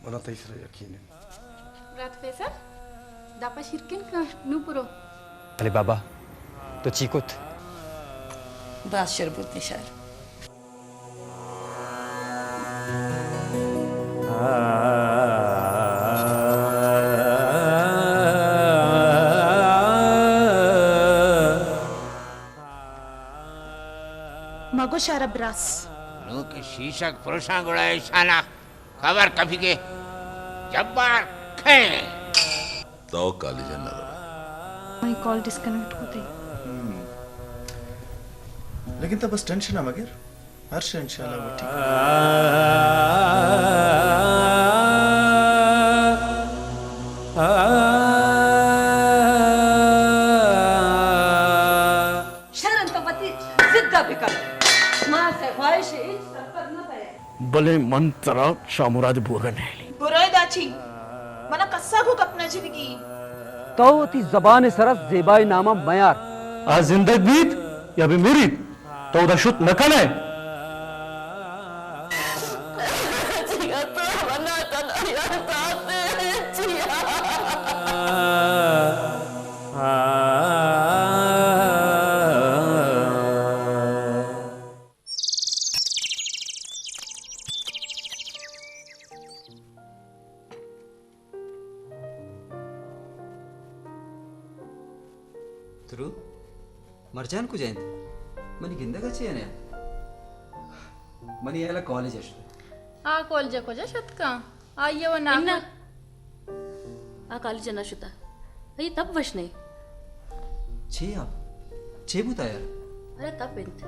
Mana taisra yakinin. Berat Faisal, dapat shirkin ke Nupuro? अरे बाबा तो चीकुत बास शरबत निशार मगो शरब्रास नो के शीशक पुरुषां गुड़ाए शाना खबर कभी के जब्बार खे तो काली जन्नत माय कॉल डिस्कनेक्ट होते लेकिन तब बस टेंशन है मगर हर शे इंशाल्लाह वो ठीक शरण तो पति जिद्दा बिकर मां से ख्वाहिश इच सफर न पाए भले मंत्र शामुराद बुरन है बुराई दाची मना कस्सा को अपना जिंदगी तो ती जबान सरस जेबाई नामा मयार आज जिंदगीत या भी मेरी तो उधर शुद्ध नकल है तुरु मरजान को जयंत मनी गिंदगा चेयने मनी याला कॉलेज अशु आ कॉलेज को जा शतका आइए वो ना इन्ना आ काली जना शुता ये तब वश नहीं छे आप छे बुता यार अरे तब इंत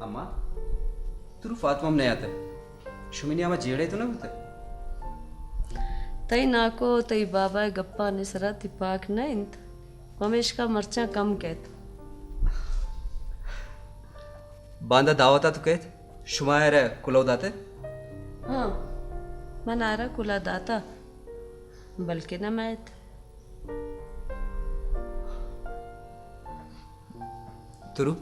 अम्मा तुरु फातिमा में नहीं आता शुमिनी आमा जेड़े तो ना बुता तई नाको तई बाबा गप्पा निसरा तिपाक न इंत ममेश का मर्चा कम कहत बांदा दावता तो कहत शुमायर कुलौ दाते हाँ मनारा कुला दाता बल्कि न मैत तुरु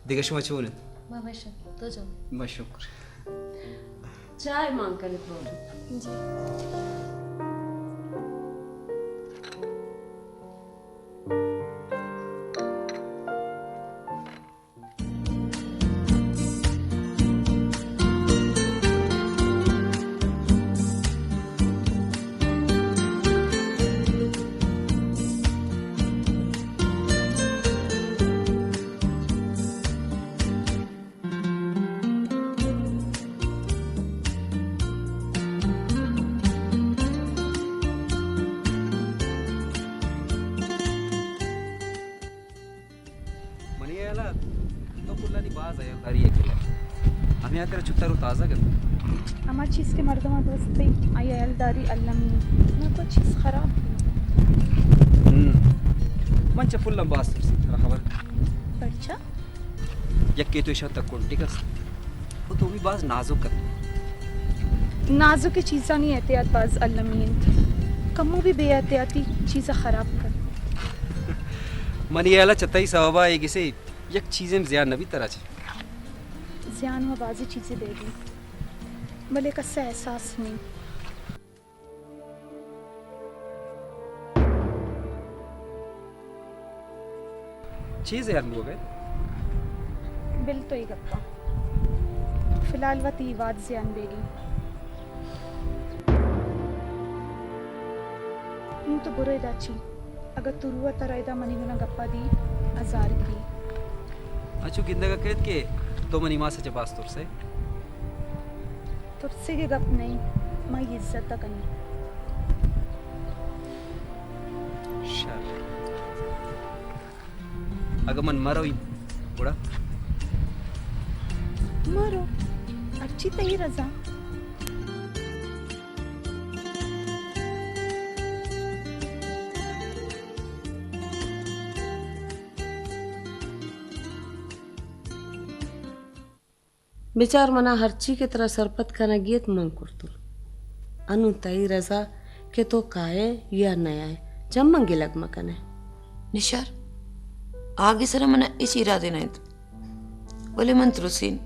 दिगे शुमा चूने ममेश तो जाओ मशुक्र चाय मांग कर बोल जी हमें आकर चुत्तारू ताज़ा कर हमार चीज़ के मर्दमा दोस्त पे आई अलदारी अल्लामी ना तो चीज़ खराब मंच फुल लंबा असर खबर बच्चा यक्के तो इशा तक कोंटी कर वो तो भी बाज नाजुक कर नाजुक की चीज़ा नहीं एहतियात बाज अल्लामीन कमो भी बेएहतियाती चीज़ा खराब कर मनी याला चताई सवाबा एक इसे यक चीजें ज़्यादा नबी तरह चे ज़्यान हुआ बाजी चीज़ें दे दी भले का सा एहसास नहीं चीज़ यार लोग है बिल तो ही गप्पा फिलहाल वती वाद ज़्यान बेगी यूं तो बुरे दाची अगर तुरुआ तराइदा मनी गुना गप्पा दी हजार की अच्छु गिंदगा कहत के तो मनी मां से जबास तुर से तुझसे के गप नहीं मैं इज्जत तक नहीं शर अगर मन मरो ही बुढ़ा मरो अच्छी तही रजा बेचार मना हरची के तरह सरपत का नगियत मंग करतुल अनु तई रजा के तो काये या नया है जब मंगे लग मकने निशार आगे सर मन इस इरादे नायत वले मन त्रुसीन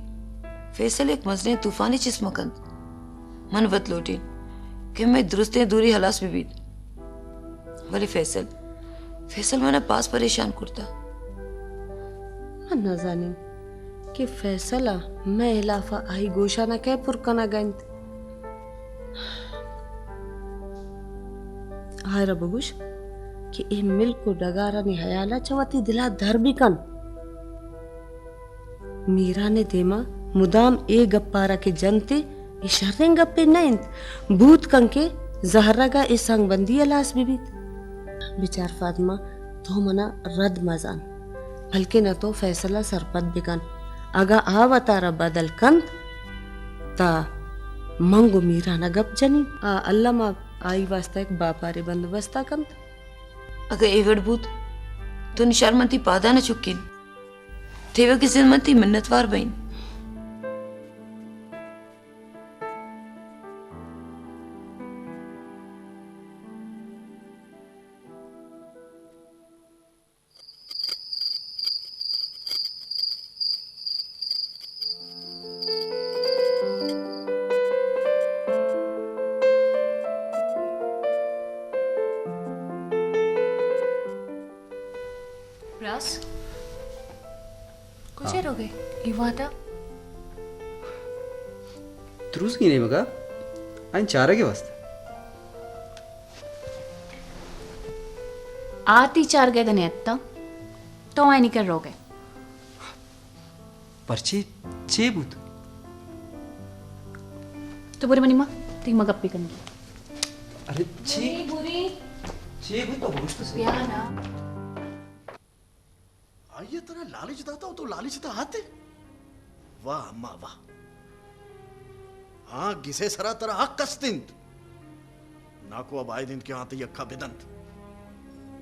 फैसल एक मजने तूफानी चिस्मकंद मन वत लोटीन कि मैं दुरुस्ते दूरी हलास बीबीद वली फैसल मना पास परेशान करता मन न जानी कि फैसला मैं इलाफा आई गोशा न कह पुरकना गंत हाय रबगुश कि ए मिल को डगारा ने हयाला चवती दिला धर भी कन मीरा ने देमा मुदाम ए गप्पारा के जनते इशारे गप्पे नहीं भूत कंके जहरा ए संग बंदी अलास बीबी बिचार फातिमा तो मना रद मजान बल्कि न तो फैसला सरपत बिकन अगा आवतारा बदल कंत ता मंगो मीरा न गप जनी अल्लाह मा आई वास्ता एक बापारे बंदोबस्ता कंत अगर एवड भूत तो निशारमती पादा न चुकिन तेवे की जिम्मती मिन्नतवार बइन रास कुछ हो गए इवा था त्रुस की नहीं मगा आइन चारा के वास्ते आती चार गए दने अत्ता तो आई नहीं कर रोगे पर्चे चे बुत तो बुरी मनी माँ तीन मग गप्पी करनी अरे चे बुरी चे बुत तो बहुत सही प्यार ना आइए तरह लालच दाता हो तो लालच तो आते वाह अम्मा वाह हाँ गिसे सरा तरह हक कस्तिंत नाको अब आए दिन के आते यक्का बिदंत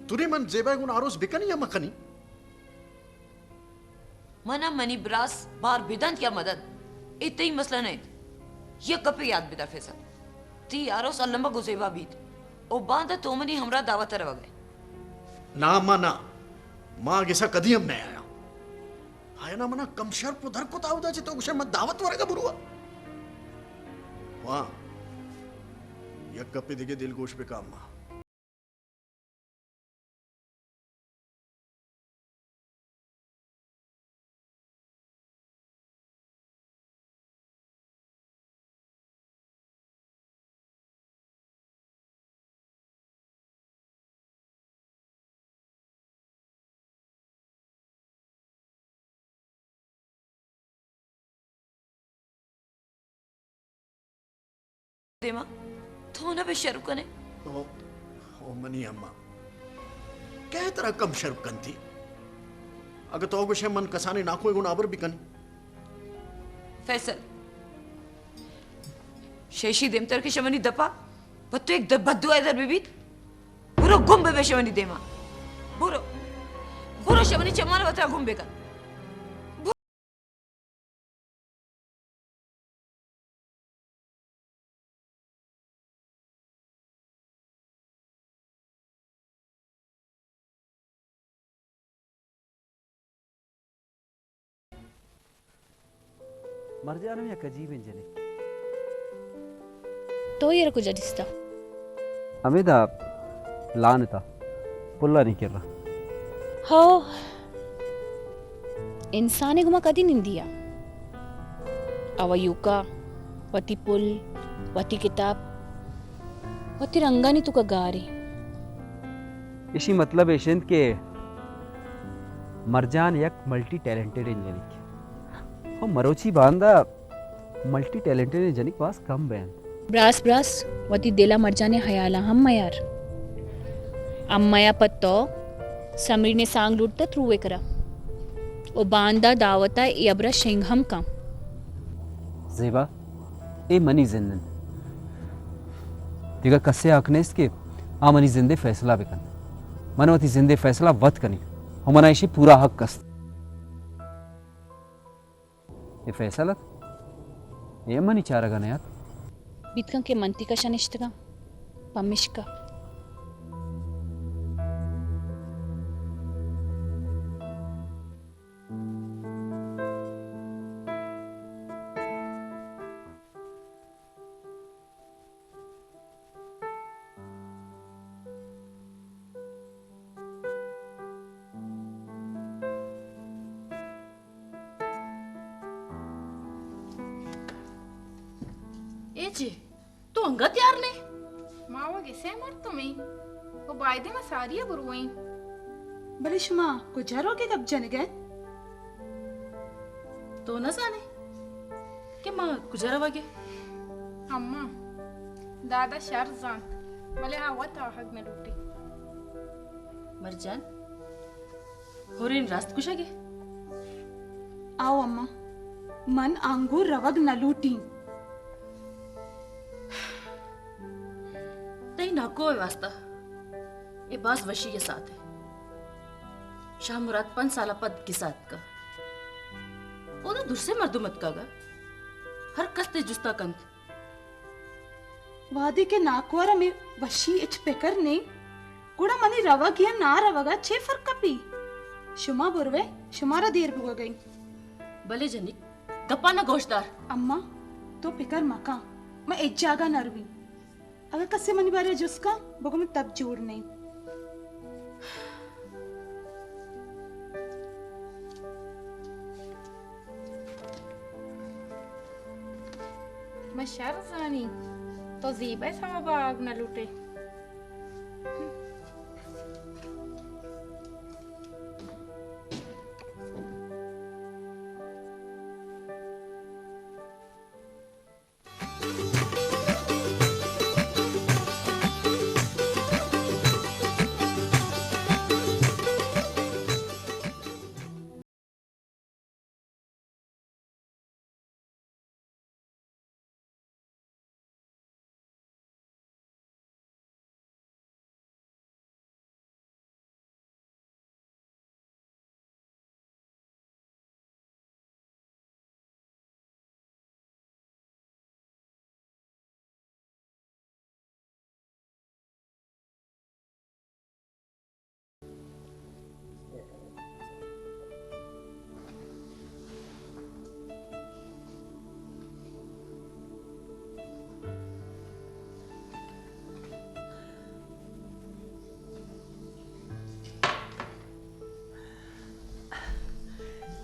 तुरी मन जेबा गुन आरोस बिकनी या मकनी मना मनी ब्रास बार बिदंत क्या मदद इतना ही मसला नहीं ये कपे याद बिदा फैसल ती यारो सल्लमा गुजेबा बीत ओ बांधा तो मनी हमरा दावत रह गए ना अम्मा ना मां गिसा कदी हम नहीं आया आया ना मना कम शर पुधर को तावदा चे तो गुशे मत दावत वरेगा बुरुआ वाह यक्का पे दिगे दिल गोश पे काम मां देमा तो ना बेशर्म कने ओ मनी अम्मा क्या तरह कम शर्म कंती अगर तो गुशे मन कसाने नाको गुण आबर भी कन फैसल शेशी देमतर के शमनी दपा पत्तो एक बद्दुआ इधर बीबीत बुरो गुम बे शमनी देमा बुरो शमनी चमार वतरा गुम बेका मर्जानम या कजीब इंजनी तो ये रखो जडिस्ता अमेदा लानता पुल्ला नहीं कर रहा हो इंसाने गुमा कदी निंदिया अवयुका वती पुल वती किताब वती रंगानी तुका गारी इसी मतलब एशियंत के मरजान यक मल्टी टैलेंटेड इंजनी और मरोची बांदा मल्टी टैलेंटेड इंजनी पास कम बैन ब्रास वती देला मरजाने हयाला हम यार अम्मया पत्तो समरी ने सांग लुटता थ्रूवे करा ओ बांदा दावता यबरा शेंगहम का जेबा ए मनी जिंदन दिगा कस्से आकनेस के आ मनी जिंदे फैसला बेकन मनवती जिंदे फैसला वत कनी हम मनाइशी पूरा हक कस ये फैसला ये मनी चारगा ना यार बितकं के मंती का शनिष्ठगा पमिष्का जी तो अंगत यार ने मावा कैसे मर तुम्हें वो बायदे में सारिया बुरवई भले शुमा गुजारो के कब जन गए तो न जाने के माँ गुजारा वागे अम्मा दादा शर जान भले आवत हक में लूटी मरजान होरेन रास्त कुशागे आओ अम्मा मन आंगूर रवग न लूटी तई नाको है वास्ता ये बास वशी के साथ है शाह मुराद 5 साल पद के साथ का ओदा दूसरे मर्दुमत का गा हर कस्ते जुस्ता कंत वादे के नाकवारा में वशी इच पेकर ने कुड़ा मनी रवग या ना रवगा छे फर्क कपी शुमा बुरवे शुमारा देर भुगा गई भले जनिक गप्पा ना गोश्तदार अम्मा तो पिकर मका मैं एक जागा नरवी अगर कस्से मनी बारे जुस्का बगो में तब जोड़ नहीं मैं शर जानी तो जीबे समा बाग न लूटे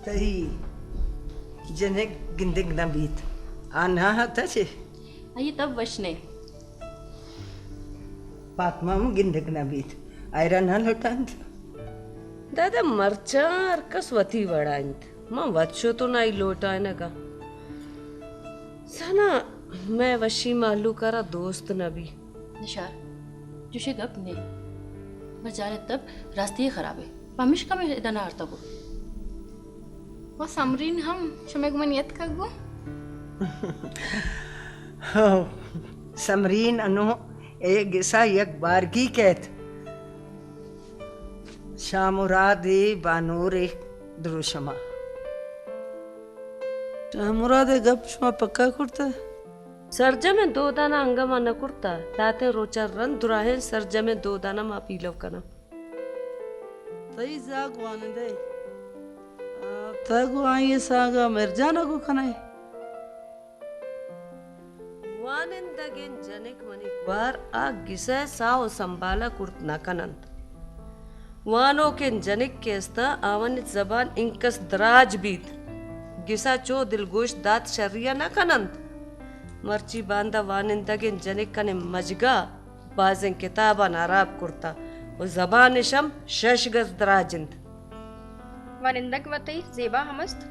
तरी जने गिंदिक न बीत आना हता छे आई तब वशने पातमा में गिंदिक न बीत आयरा न लटांत दादा मरचार कसवती वड़ांत मां वच्छो तो नाई लोटाने का सना मैं वशी मालू करा दोस्त नबी निशार जुशे गप ने बजारे तब रास्ते खराब है पमिश का में इतना आरता को वो समरीन हम शमे गुमनियत का गो हो समरीन अनु एक गिसा एक बार की कहत शामुरादे बानूरे द्रुशमा शामुरादे गप शुमा पक्का कुर्ता सरजा में 2 दाना अंगमा न कुर्ता ताते रोचा रन दुराहे सरजा में 2 दाना मा पीलव कना तई जाग वानदे तगु आइए सागा मिर्जाना को खनाए वानिंदगेन जनिक मनी बार आ गिसा साओ संभाला कुर्त नकनंत वानो के जनिक केस्ता आवन जबान इंकस दराज बीत गिसा चो दिलगोश दात शरिया नकनंत मर्ची बांदा वानिंदगेन जनिक कने मजगा बाजें किताबा नाराब कुर्ता वो जबान शम शशगस दराजिंत वनिंदक वतई जेबा हमस्त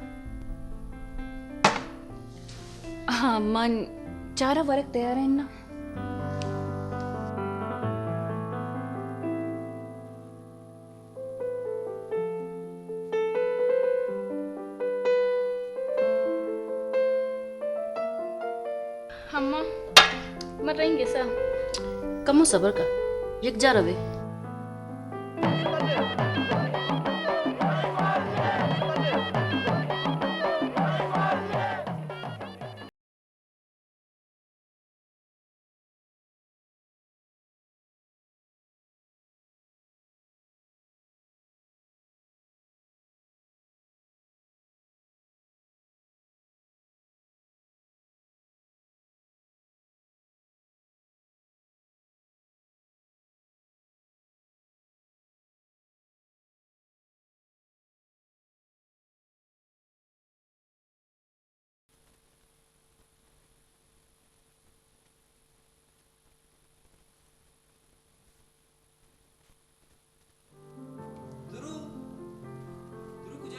हाँ मन चारा वर्क तैयार है ना हम्मा मर रहेंगे सा कमो सबर का एक जा रवे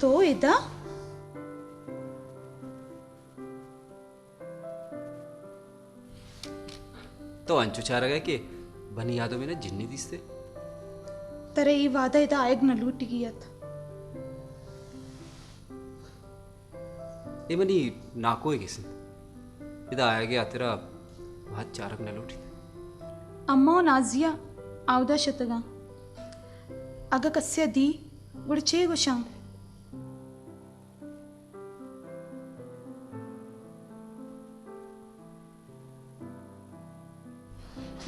तो इदा तो अंचू चाह रहा कि बनी यादों में ना जिन्नी दिसते तरे ई वादा इदा आयग न लूट गियत ये बनी नाको है किसी इधर आया गया तेरा बहुत चारक न लूटी अम्मा नाजिया आवदा शतगा अग कस्य दी गुड़चे गुशां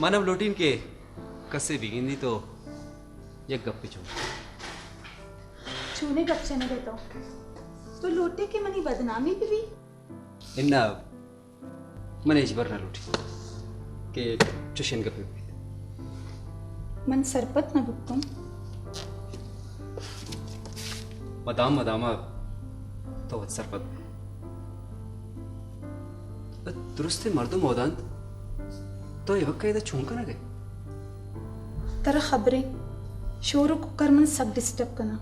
मानव लोटीन के कसे बिगिंदी तो ये गप्पे छूने गपचे न देतो तो लोटे के मनी बदनामी भी इन्ना मनेज बर न लूटी के चुशन गप्पे मन सरपत न बुक्तम मदाम मदामा तो वत सरपत दुरुस्ते मर्दो मोदांत तो ये वक्त इधर चूंका ना गए तरह खबरें शोरों को कर मन सब डिस्टर्ब करना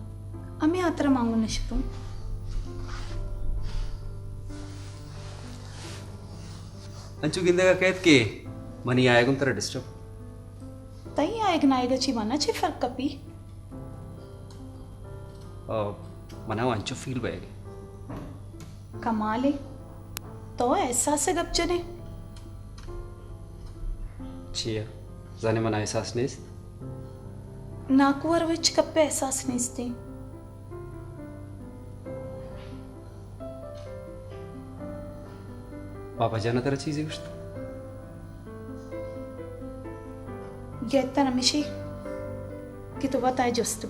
अमे आतरा मांगो नशतुम अंचु गिंदे का कहत के मनी आएगा तेरा डिस्टर्ब तई आएग नाएगा चिवाना चे फर्क कपी मना अंचु फील बैगे कमाले तो ऐसा से गपचने चिया जाने मना एहसास नहीं नाकुवर विच कप्पे एहसास नहीं पापा जाना तेरा चीज़ है कुछ गेता नमिशी कि तो बताए जस्तु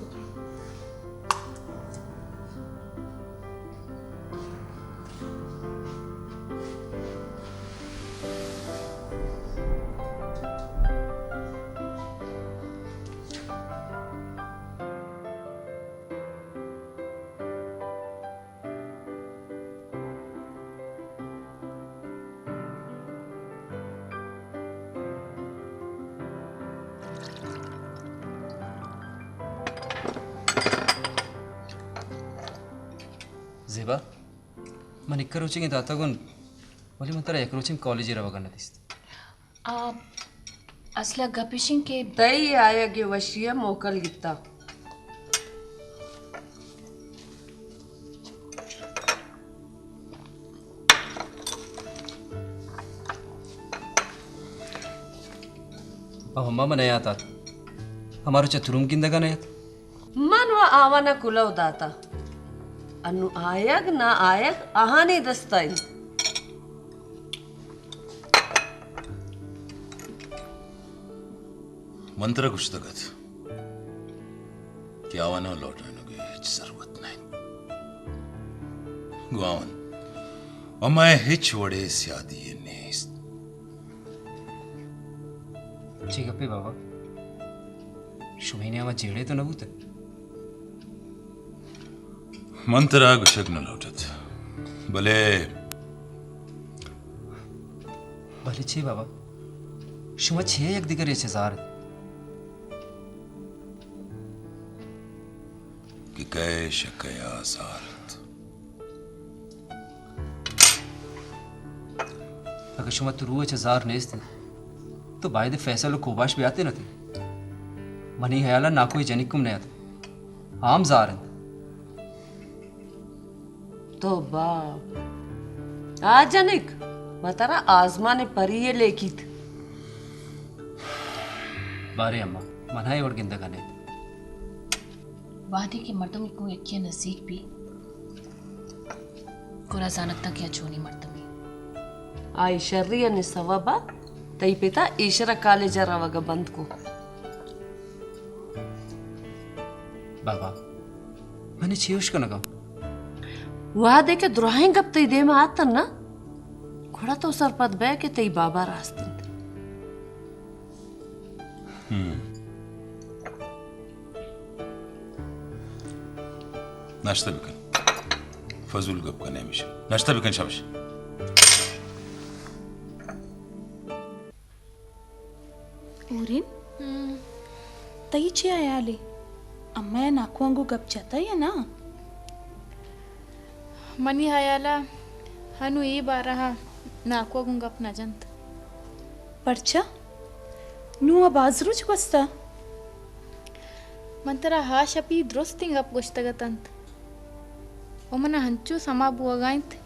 जेबा मन इक्कर रोचिंग दाता गुन बोले मन तेरा एक रोचिंग कॉलेज रवा करना दिसते असला गपिशिंग के तई आया गे वशिया मोकल गित्ता अब हम्मा मन आया था हमारो चतुरुम किंदा का नहीं मन व आवाना कुलव दाता अनु आयग ना आयग आहानी दस्ताई मंत्र कुछ तगत कि आवाना लौटने की हिच जरूरत नहीं गुआवन अम्माय हिच वड़े स्यादी नेस्त ठीक है बाबा शुभेने आवा जेड़े तो न बूते मंत्र गुशक न लौटत भले भले छे बाबा शुमा छे एक दिगर ये जार कि कै शकया सारत अगर शुमा तो रूह जार नेस्त तो बायदे फैसल कोबाश भी आते न थे मनी हयाला ना कोई जनिकुम नहीं आते आम जार तो बा आजनिक बतारा आजमा ने परिये लेखित बारे अम्मा मनाए और गिंदा गाने वादे के मर्दम को यकिया नसीक भी कोरा जानकता क्या छोनी मर्दमी आई शर्रिया ने सवबा तई पिता ईशरा काले जरावग बंद को बाबा मैंने छेउश का नगा वह देखे द्रोहिंग अब तई दे में आता ना घोड़ा तो सरपत बे के तई बाबा रास्ते नाश्ता बिकन फजूल गप का नहीं मिशन नाश्ता बिकन शाबाश ಊರಿನ್ ತೈಚೆ ಆಯಾಲಿ ಅಮ್ಮಯ್ಯ ನಾಕುವಂಗು ಗಪ್ ಜತಯ್ಯನಾ मनी हयाला हनु ई बारहा नाको गुंगप न जंत पर्चा नु बाजरूच बसता मंतरा हा शपी द्रोस्तिंग अप गोष्टगतंत ओमना हंचू समा बुअगांत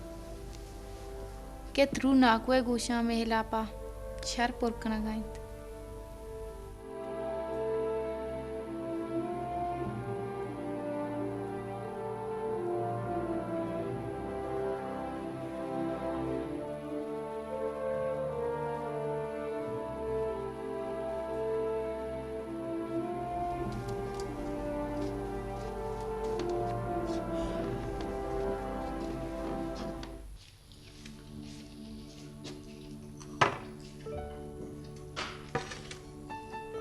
के थ्रू नाकोए गोशा में हिलापा शर पोरकना गांत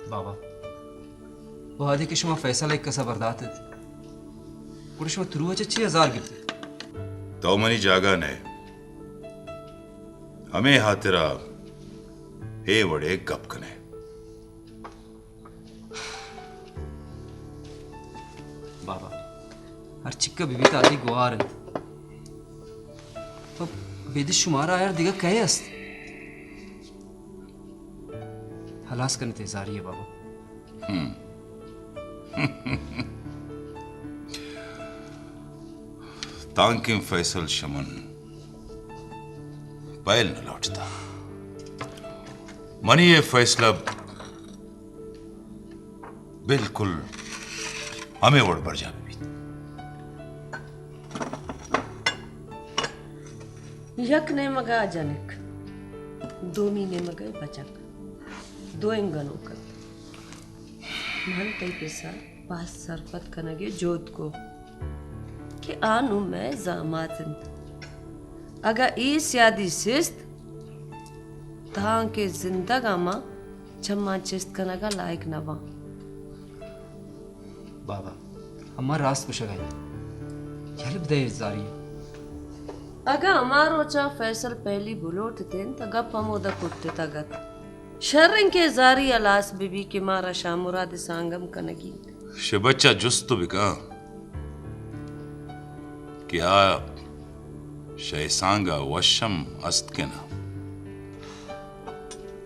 बाबा वहादी कि शुमा फैसला एक कसा बर्दात है पुरुष में तुरुआ 6000 गिफ्ट तो मनी जागा ने हमें हाथिरा हे वड़े गप कने बाबा हर चिक्का बीबी ताती गुआर तो बेदिश शुमारा यार दिगा कहे अस्त हलास करने तेजारी है बाबा तांकिम फैसल शमन पैल न लौटता मनी ये फैसला बिल्कुल हमें वड़ बढ़ जावे भी यक ने मगा अचानक दोमी ने मगे बचक दो इंगनों का मन तई पैसा पास सरपत कनगे जोत को कि आनु मैं जामातन अगर इस यादी सिस्त तां के जिंदगा मा चम्मा चिस्त कनगा लायक नवा बाबा हमार रास्त पुछगाई यार बदे जारी अगर हमारो चा फैसल पहली बुलोट तेन तगा पमोदा कुत्ते तगत शर्रन के जारी अलास बीबी के मारा शामुराद सांगम कनगी शबच्चा जुस्तु बिका क्या शैसांगा वशम अस्त के ना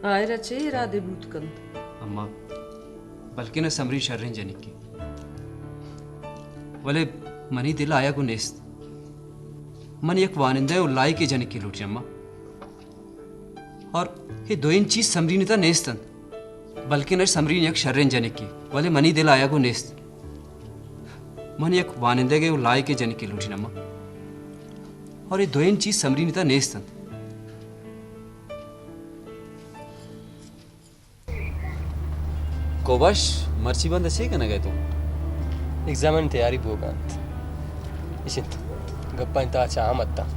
आयरा चे इरादे बूतकंत अम्मा बल्कि न समरी शर्रिन जनिक की वले मनी दिल आया को नेस्त मन एक वानिंदा उल्लाई के जनिक की लूटी अम्मा और ये दो इन चीज समरी निता नेस्तन बल्कि न समरी एक शर्रिन जनिक की वले मनी दिल आया को नेस्त मन एक वानिंदा के उल्लाई के जनिक की लूटी अम्मा और ये दो इन चीज समरी निता नेस्तन कोबाश मर्ची बंद अच्छे का ना गए तुम एग्जाम तैयारी बोगांत इशित गप्पा इंता अच्छा आमत्ता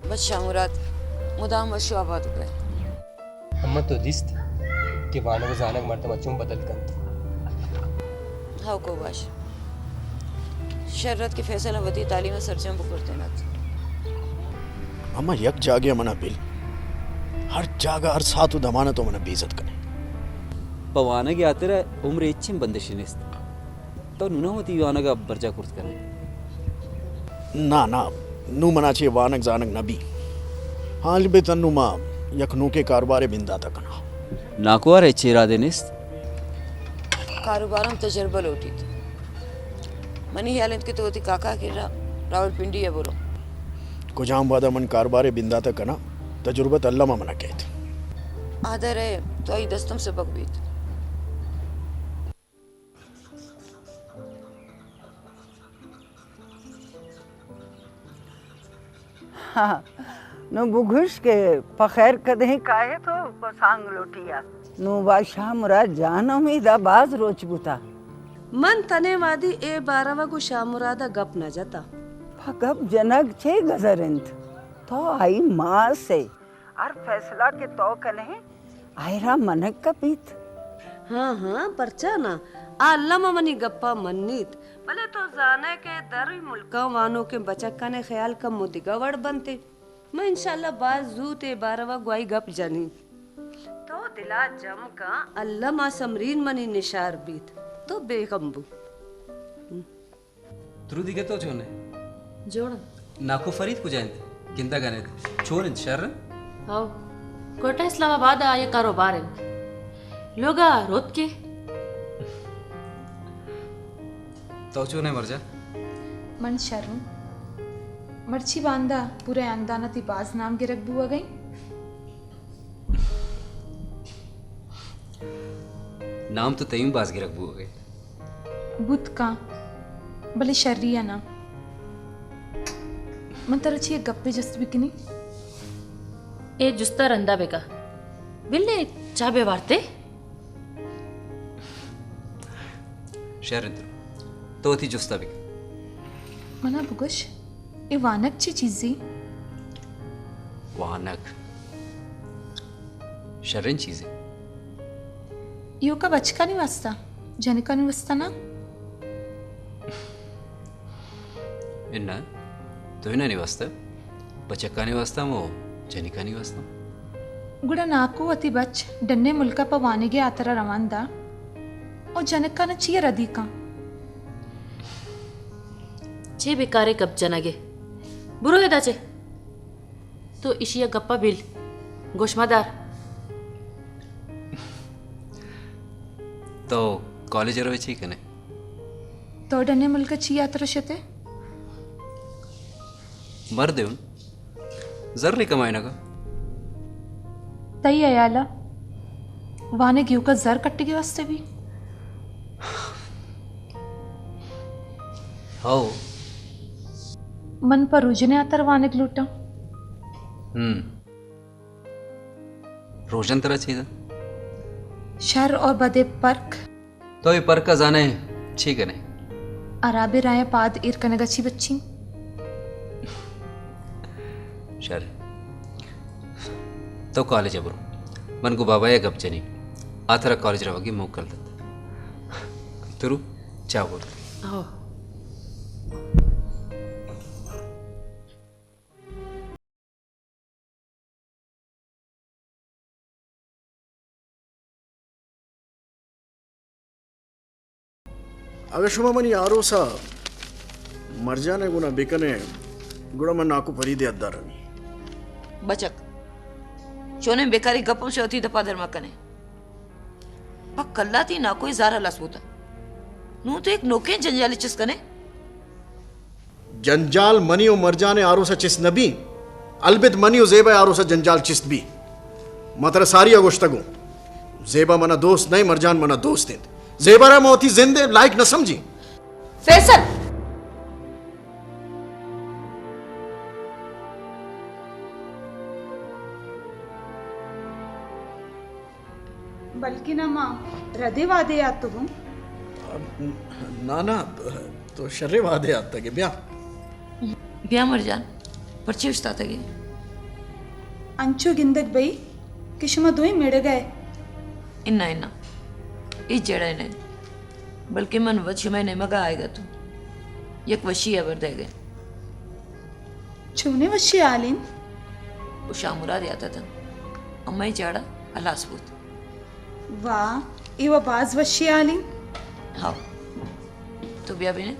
बस शामुराद मुदाम वशु आबाद हो गए अम्मा तो दिस्त कि वानग जानक मरते मचूम बदल कंत हाँ कोबाश शर्रत के फैसला वदी तालीम सरजम बुकरते ना अम्मा यक जागे मना बिल हर जागा हर सातु दमाना तो मना बेइज्जत करे पवानग यात्रा उम्र इच्छिम बंदिशिनिस्त तो नुना होती वानग बर्जा कुर्त करे ना ना नु मनाचे वानक जानक नबी हाल बे तन्नु मा यखनु के कारोबारे बिंदा तकना नाकुआर चेरा देनिस्त कारोबारम तजर्बा लोटी थी मनी हालत के तो होती काका के रावलपिंडी है बोलो कुजाम वादा मन कारोबारे बिंदा तकना तजुर्बत अल्लाह मा मना कहत आदर है तो आई दस्तम से बकबीत हाँ नु बुघुश के पखैर कदे काहे तो पसांग लोटिया नु बादशाह मुराद जान उम्मीदा बाज रोच बुता मन तनेवादी ए बारवा को शामुरादा गप न जाता फकब जनक छे गजरंत तो आई मां से और फैसला के तो कने आयरा मनक का पीत हाँ हाँ परचा ना अल्लाह मनी गप्पा मन्नीत भले तो जाने के दर मुल्का वानों के बचक्का ने ख्याल का मुदिगा वड़ बनते मैं इंशाल्लाह बाजू ते बारवा ग्वाई गप जानी तो दिला जम का अल्लाह मा समरीन मनी निशार बीत तो बेकम्बू तुरुदिगे तो चोने जोड़ नाको फरीद को जाएंगे किंदा गने छोन शर आओ कोटा इस्लामाबाद आए कारोबार है लोगा रोत के तो चोने मर जा मन शर्म मर्ची बांदा पूरे आंदाना ती बाज नाम गिरक बुआ गई नाम तो तयू बाज गिरक बू हो गए बुत का भले शर्रिया ना मन तरची एक गप्पे जस्त बिकनी ए जुस्ता रंदा बेका बिल्ले चाबे वार्ते शहर तो थी जुस्ता भी मना बुगश ए वानक ची चीजी वानक शरण चीजें यो का बचका नहीं वास्ता जनिका नहीं वास्ता ना इन्ना तो इन्ना नहीं वास्ता बचक्का नहीं वास्ता मो जनिका नहीं वास्ता गुड़ा नाको अति बच डन्ने मुल्का पर वानेगे आतरा रवांदा और जनका न चिय रदी का चे बेकारे गप जनगे बुरो है दाचे तो इशिया गप्पा बिल गोशमादार तो कॉलेज रो ठीक है ने तो डन्ने मुल्का चिय आतरा शते मर दे उन जर नहीं कमाए का तई अयाला वाने गिव का जर कट्टे के वास्ते भी हो मन पर रुजने आतर वाने लूटा रोशन तरह चाहिए शर और बदे पर्क तो ये पर्क का जाने ठीक है नहीं अराबे राय पाद इर कने गची बच्ची शर तो कॉलेज है ब्रो मन को बाबा ये गप चनी आथरा कॉलेज रहोगी मुँह कर देते तुरु चाह बोल आओ अगर शुमा मनी आरोसा मर्जाने गुना बिकने गुड़ा मन नाकू फरीदे अद्दारनी बचक चोने बेकारी गप्पों से होती दफा धर्मा कने पक कल्ला थी ना कोई जारा लसबूता नू तो एक नोके जंजाली चिस कने जंजाल मनियो मर्जाने आरोसा चिस नबी अलबित मनियो जेबा आरोसा जंजाल चिस भी मात्र सारी अगोश्तगो जेबा मना दोस्त नहीं मर्जान मना दोस्त है जेबरा मोती जिंदे लाइक न समझी फैसल बल्कि ना माँ रदे वादे याद तो हूँ ना तो शर्रे वादे आता के ब्याह ब्याह मर जान पर्ची उस्ता तगे अंचो गिंदक बई किशमा दोई मेड़े गए इन्ना इन्ना इस जड़ा ने बल्कि मन वच में ने मगा आएगा तू यक वशी अबर दे गए छूने वशी आलिन वो शामुरा आता था अम्मा ही चाड़ा अलासबूत वाह ये वो बाज वशी आलिन हाँ तो ब्याह भी ने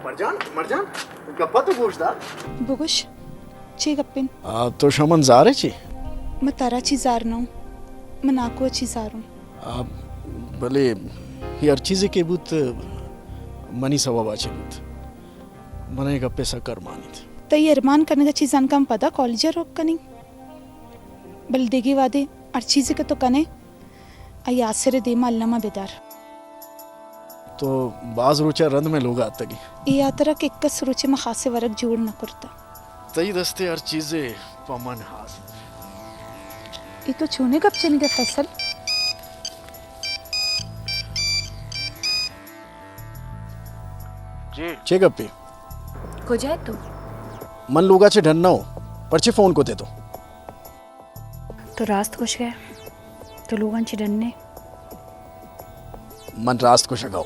मर्जान गप्पा तो पूछता बुगुश ची गप्पिन तो शमन जारे ची मैं तारा ची जार ना मैं नाको अच्छी जारूं भले यार चीज़ें के बुत मनी सवा वाचेलूत मने गप्पे सकर मानित तई अरमान करने का चीज़ अनकम पता कॉलेज रोक कनी बल देगी वादे हर चीज़ के तो कने आई आसरे दे अल्लामा बेदार तो बाज रुचा रंद में लोग आता की ये यात्रा के इक्कस रुचे में खासे वर्क जोड़ न करता तई दस्ते हर चीजें पमन हास ये तो छूने कब चल गए फैसल जी चे गप्पे को जाए तो मन लोगा चे ढन्ना हो परचे फोन को दे तो रास्त खुश गए तो लोगांची डन्ने मन रास्त को शगाओ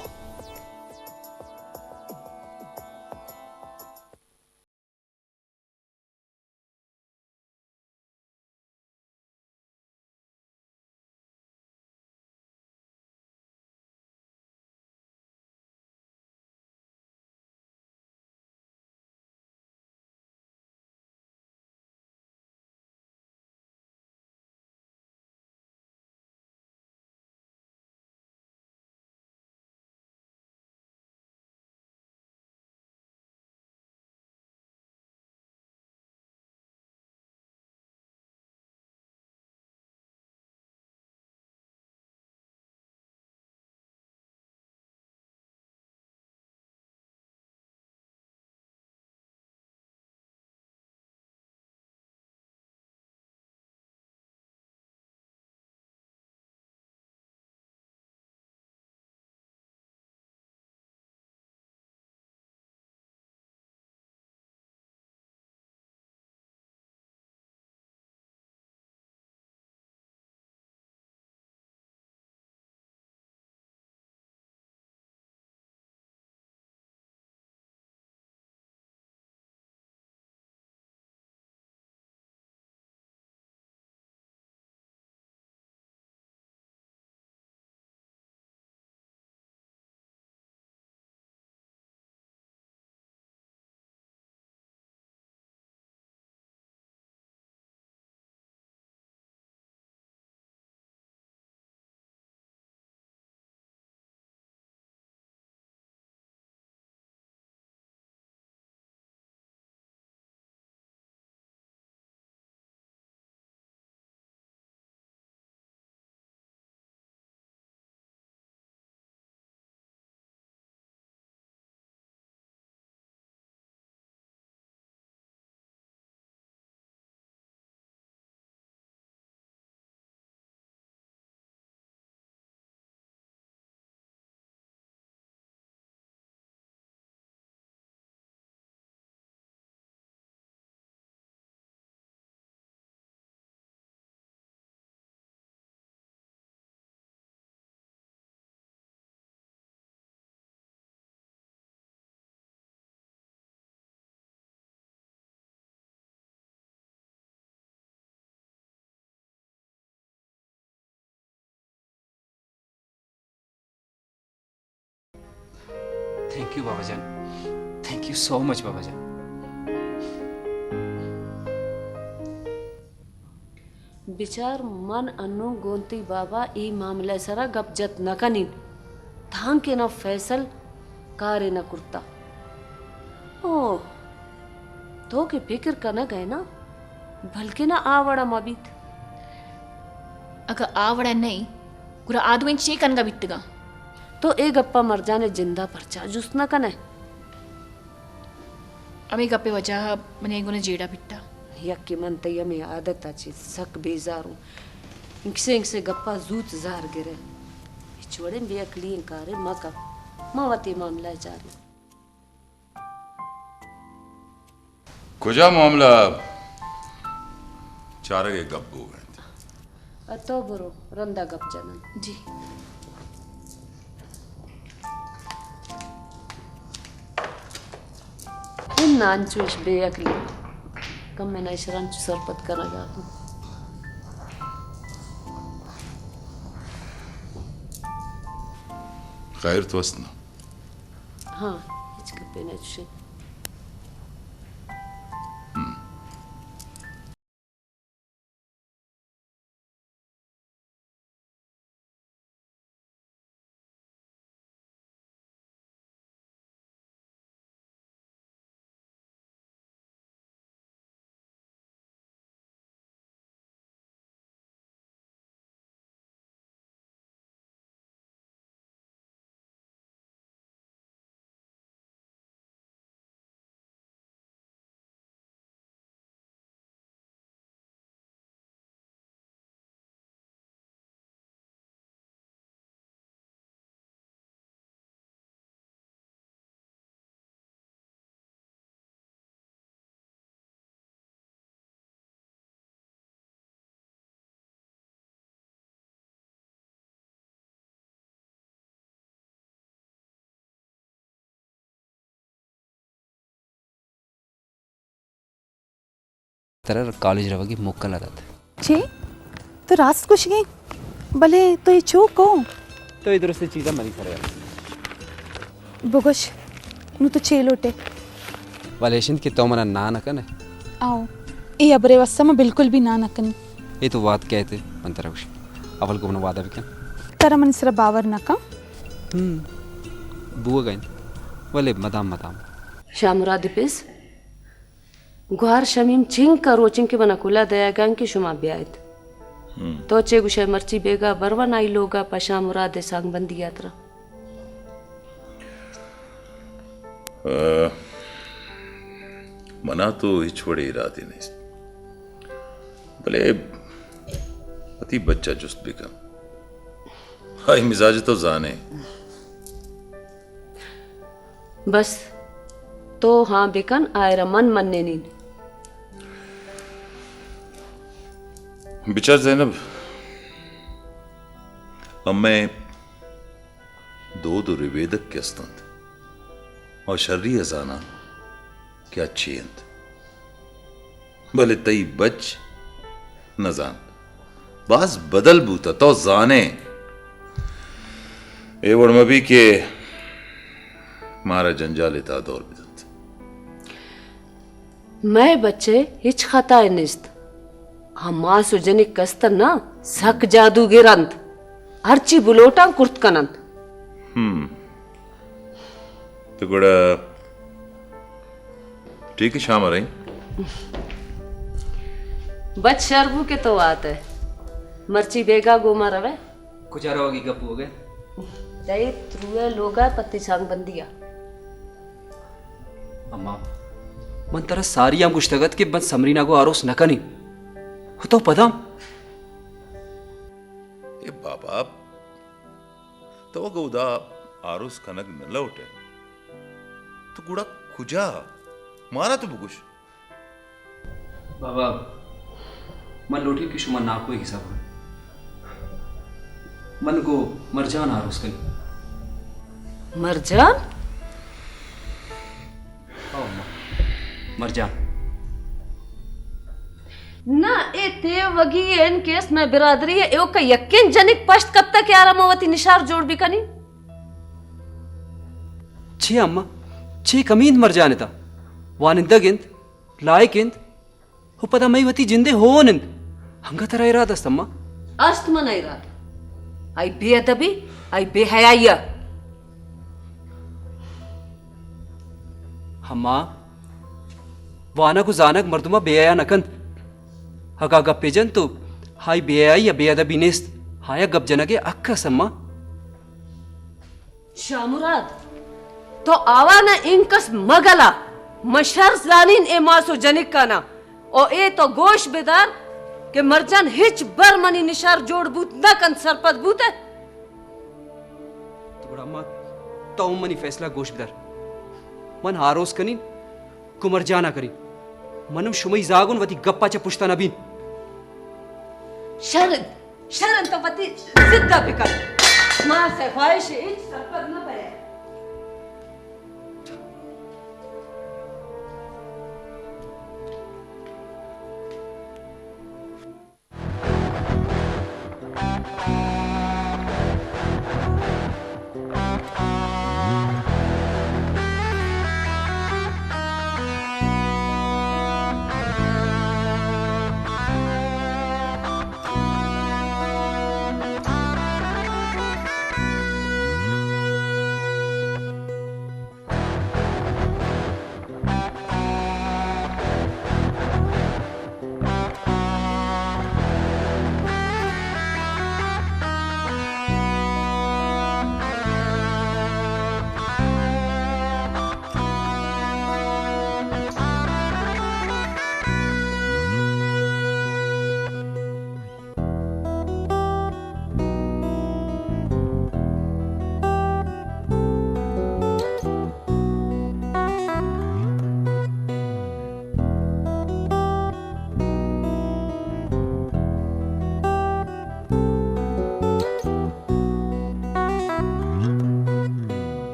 थैंक यू बाबा जान, थैंक यू सो मच बाबा जान। बिचार मन अनु गोंती बाबा ई मामले सरा गप जत न कनीन थांग के न फैसल कारे न कुर्ता ओ तो के फिक्र करना गए ना बल्कि ना आवड़ा मबीत अगर आवड़ा नहीं पूरा आदमी चे कनगा बित्तगा तो ए गप्पा मर जाने जिंदा परचा जुस न कने अमी गप्पे वजह मने गुने जेड़ा बिट्टा यक्की मन तय में आदत आची सक बेजारू इंसे गप्पा जूत जार गिरे छोड़े बेअकली कारे मका मावती मामला जारी कुजा मामला चारगे गप्पू गए अतो बरो रंदा गप जनन जी इन नानचुश बेअकली कम में ना शरण सरपत करा जातू खैर तो वसना हाँ इसके पे ना तरह कॉलेज रवागी मोक्कल आदत छे तो रास्त कुछ गई भले तो ये चो को तो इधर से चीज़ा मनी करे बुगुश नु तो छे लोटे वालेशन के तो मना ना नकन है आओ ये अबरे वस्सा में बिल्कुल भी ना नकन ये तो बात कहते मन तरह कुछ अवल को वादा भी क्या तरा मन सरा बावर नका बुआ गए वाले मदाम मदाम शामुरा दिपिस गुहार शमीम चिंग का रोचिंग के बना कुला दया गंग की शुमा ब्यायत तो चे गुशे मर्ची बेगा बरवा नाई लोगा पशा मुरादे सांग बंदी यात्रा मना तो हिचवड़े इरादे नहीं भले अति बच्चा जुस्त बिका हाई मिजाज तो जाने बस तो हाँ बेकन आयरा मन मनने नींद बिचार जैनब अम्मे दो रिवेदक के स्तंत और शर्री अजाना क्या चेंद भले तई बच न जान बास बदल बूता तो जाने एवं मबी के मारा जंजाल था दौर बिदत मैं बच्चे हिच खता निस्त हम मां सुजनिक कस्तर ना सक जादूगिरंत अर्ची बुलोटा कुर्त कनंत तो गुड़ा ठीक है शाम आ रही बच शर्बू के तो आते मर्ची बेगा गोमा रवे कुछ रहोगी गप्पू हो गए दे त्रुए लोगा पत्ती सांग बंदिया अम्मा मन तरह सारी आम गुश्तगत के बन समरीना को आरोस नकनी हो तो पदम ये बाबा तो गौदा आरुस खनक न लौटे तो गुड़ा खुजा मारा तो बुकुश बाबा मन लोटी की शुमा ना कोई हिसाब है मन को मरजान आरोस कनी मरजान मरजान ना ए ते वगी एन केस में बिरादरी है एओ का यकीन जनिक पश्त कब तक यारा मवती निशार जोड़ भी कनी छे अम्मा छे कमींद मर जाने था वानिंदा गिंद लायकिंद हो पता मई वती जिंदे हो निंद हंगा तरह इरादा अम्मा अस्त मन इरादा आई बेअदबी आई बेहयाइया हम्मा वाना को जानक मर्दुमा बेया नकंद हगा गप्पे जन तो हाई बेया या बेअदबी नेस्त हाया गप जनके अक्का सम्मा शामुराद तो आवा न इंकस मगला मशर जानिन ए मासो जनिक काना ओ ए तो गोश बेदार के मरजान हिच बर मनी निशार जोड़ बूत न कन सरपत बूत है तो अम्मा तो मनी फैसला गोश बेदार मन हारोस कनी कुमर जाना करी मनम शुमई जागुन वती गप्पा च पुश्ता नबीन शरण शरण तो वती जिद्दा बिकर मां से ख्वाहिश इच सरपत न